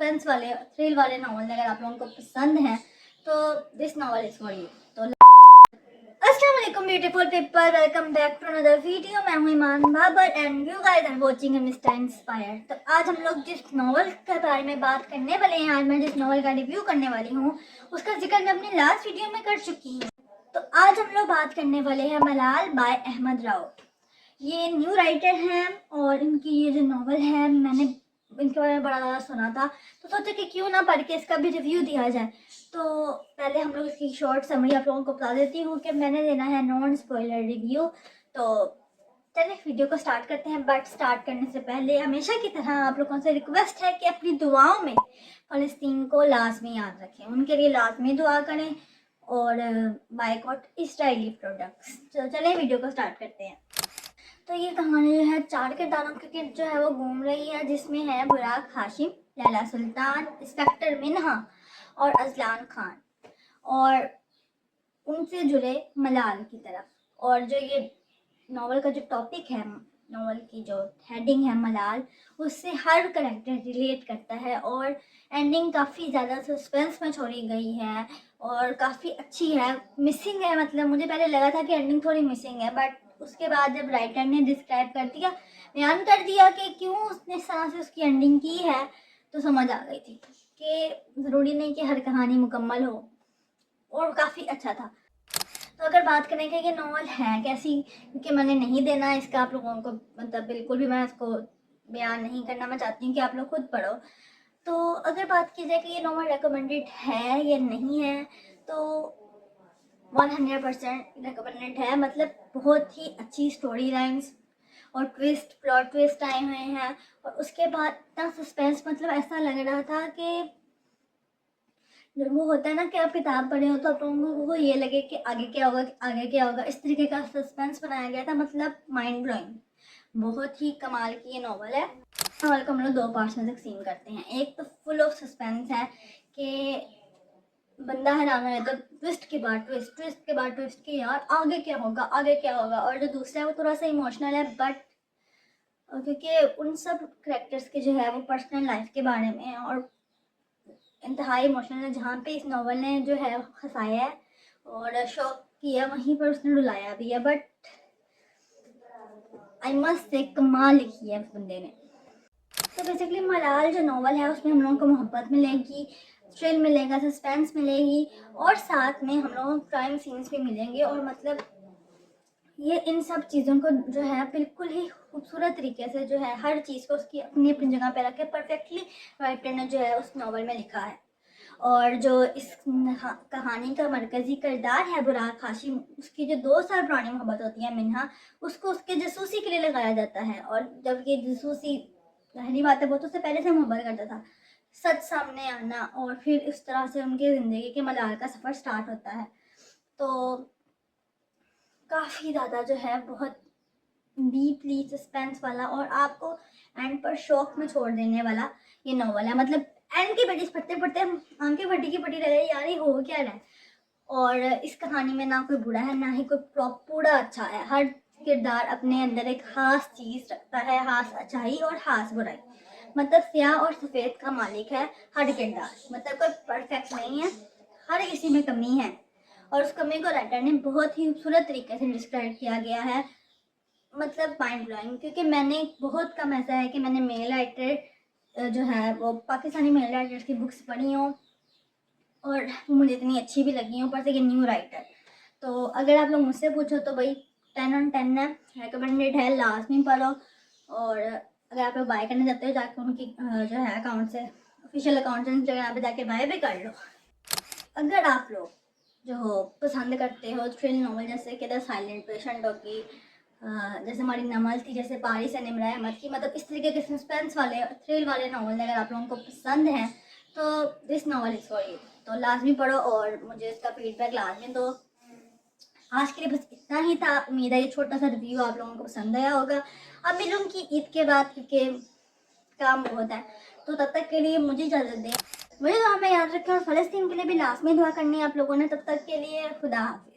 Suspense वाले thrill वाले novel अगर आप लोगों को पसंद हैं तो this novel is for you. तो अस्सलाम वालेकुम beautiful people, welcome back to another video. मैं हूं Iman Babar and you guys are watching mister Inspire. तो आज हम लोग जिस नावल के बारे में बात करने वाले हैं, आज मैं जिस नावल का रिव्यू करने वाली हूँ उसका जिक्र मैं अपनी लास्ट वीडियो में कर चुकी हूँ। तो आज हम लोग बात करने वाले हैं मलाल बाय अहमद राव। ये न्यू राइटर हैं और इनकी ये जो नावल है मैंने इनके बारे में बड़ा ज़्यादा सुना था, तो सोचा कि क्यों ना पढ़ के इसका भी रिव्यू दिया जाए। तो पहले हम लोग इसकी शॉर्ट समरी आप लोगों को बता देती हूँ कि मैंने देना है नॉन स्पॉइलर रिव्यू। तो चलिए वीडियो को स्टार्ट करते हैं, बट स्टार्ट करने से पहले हमेशा की तरह आप लोगों से रिक्वेस्ट है कि अपनी दुआओं में फ़लस्तीन को लाजमी याद रखें, उनके लिए लाजमी दुआ करें और बायकॉट इजरायली प्रोडक्ट्स। तो चलिए वीडियो को स्टार्ट करते हैं। तो ये कहानी जो है 4 किरदारों की जो है वो घूम रही है, जिसमें है बुराक हाशिम, लैला सुल्तान, इंस्पेक्टर मिन्हा और अजलान खान और उनसे जुड़े मलाल की तरफ। और जो ये नावल का जो टॉपिक है, नावल की जो हेडिंग है मलाल, उससे हर करेक्टर रिलेट करता है और एंडिंग काफ़ी ज़्यादा सस्पेंस में छोड़ी गई है और काफ़ी अच्छी है। मिसिंग है, मतलब मुझे पहले लगा था कि एंडिंग थोड़ी मिसिंग है, बट उसके बाद जब राइटर ने डिस्क्राइब कर दिया, बयान कर दिया कि क्यों उसने इस तरह से उसकी एंडिंग की है, तो समझ आ गई थी कि ज़रूरी नहीं कि हर कहानी मुकम्मल हो, और काफ़ी अच्छा था। तो अगर बात करें कि ये नावल है कैसी, क्योंकि मैंने नहीं देना है इसका आप लोगों को, मतलब बिल्कुल भी मैं इसको बयान नहीं करना, मैं चाहती हूँ कि आप लोग खुद पढ़ो। तो अगर बात की जाए कि ये नावल रिकमेंडेड है या नहीं है, तो 100% रिकमेंडेड है। मतलब बहुत ही अच्छी स्टोरी लाइन्स और प्लॉट ट्विस्ट आए हुए हैं, और उसके बाद इतना सस्पेंस, मतलब ऐसा लग रहा था कि जब वो होता है ना कि आप किताब पढ़े हो तो आप लोगों को वो ये लगे कि आगे क्या होगा, आगे क्या होगा, इस तरीके का सस्पेंस बनाया गया था। मतलब माइंड ब्लोइंग, बहुत ही कमाल की ये नावल है। नावल को हम लोग 2 पार्ट्स में तकसीम करते हैं। एक तो फुल ऑफ सस्पेंस है कि बंदा हैरान हो जाता है, ट्विस्ट के बाद ट्विस्ट, ट्विस्ट के बाद ट्विस्ट की यार आगे क्या होगा, आगे क्या होगा। और जो दूसरा है वो थोड़ा सा इमोशनल है, बट क्योंकि उन सब करेक्टर्स के जो है वो पर्सनल लाइफ के बारे में है और इंतहाई इमोशनल है। जहाँ पे इस नावल ने जो है हंसाया है और शौक किया, वहीं पर उसने रुलाया भी है। बट आई मस्ट से कमाल लिखी है उस बंदे ने। तो बेसिकली मलाल जो नावल है उसमें हम लोगों को मोहब्बत मिलेगी, थ्रिल मिलेगा, सस्पेंस मिलेगी और साथ में हम लोगों को क्राइम सीन्स भी मिलेंगे। और मतलब ये इन सब चीज़ों को जो है बिल्कुल ही खूबसूरत तरीके से जो है हर चीज़ को उसकी अपनी अपनी जगह पे रख के परफेक्टली राइटर ने जो है उस नावल में लिखा है। और जो इस कहानी का मरकज़ी किरदार है बुराक हाशिम, उसकी जो 2 साल पुरानी मोहब्बत होती है मिन्हा, उसको उसके जासूसी के लिए लगाया जाता है। और जब ये जासूसी, पहली बात है वो तो उससे पहले से मोहब्बत करता था, सच सामने आना और फिर इस तरह से उनकी ज़िंदगी के मलाल का सफ़र स्टार्ट होता है। तो काफ़ी ज़्यादा जो है बहुत डीपली सस्पेंस वाला और आपको एंड पर शॉक में छोड़ देने वाला ये नावल है। मतलब एंड के पेजेस पढ़ते पढ़ते आंखें फटी की पटी रह गई, यार ये हो क्या रहा है। और इस कहानी में ना कोई बुरा है ना ही कोई पूरा अच्छा है। हर किरदार अपने अंदर एक खास चीज़ रखता है, खास अच्छाई और खास बुराई। मतलब स्याह और सफ़ेद का मालिक है हर किरदार, मतलब कोई परफेक्ट नहीं है, हर किसी में कमी है। और उस कमी को राइटर ने बहुत ही खूबसूरत तरीके से डिस्क्राइब किया गया है। मतलब माइंड ब्लोइंग, क्योंकि मैंने बहुत कम ऐसा है कि मैंने मेल राइटर जो है वो पाकिस्तानी मेल राइटर्स की बुक्स पढ़ी हों और मुझे इतनी अच्छी भी लगी हों, ऊपर से कि न्यू राइटर। तो अगर आप लोग मुझसे पूछो तो भाई 10/10 है, रिकमेंडेड है, लाजमी पढ़ो। और अगर आप लोग बाय करने जाते हो जाके उनकी जो है अकाउंट से, ऑफिशियल अकाउंट से इंस्टाग्राम पे जाके बाय भी कर लो। अगर आप लोग जो हो पसंद करते हो थ्रिल नावल, जैसे कि द साइलेंट पेशेंट होगी, जैसे हमारी नमल थी, जैसे पारिस एंड इमरान अहमद की, मतलब इस तरीके के सस्पेंस वाले थ्रिल वाले नावल अगर आप लोगों को पसंद हैं तो this novel is for you. तो लाजमी पढ़ो और मुझे इसका फीडबैक लाजमी दो। आज के लिए बस इतना ही था। उम्मीद है ये छोटा सा रिव्यू आप लोगों को पसंद आया होगा। अब मिलूंगी ईद के बाद क्योंकि काम बहुत है, तो तब तक के लिए मुझे इजाज़त दें। मुझे दुआ में याद रखें और फ़लस्तीन के लिए भी लाजमी दुआ करनी है आप लोगों ने। तब तक के लिए खुदा हाफिज़।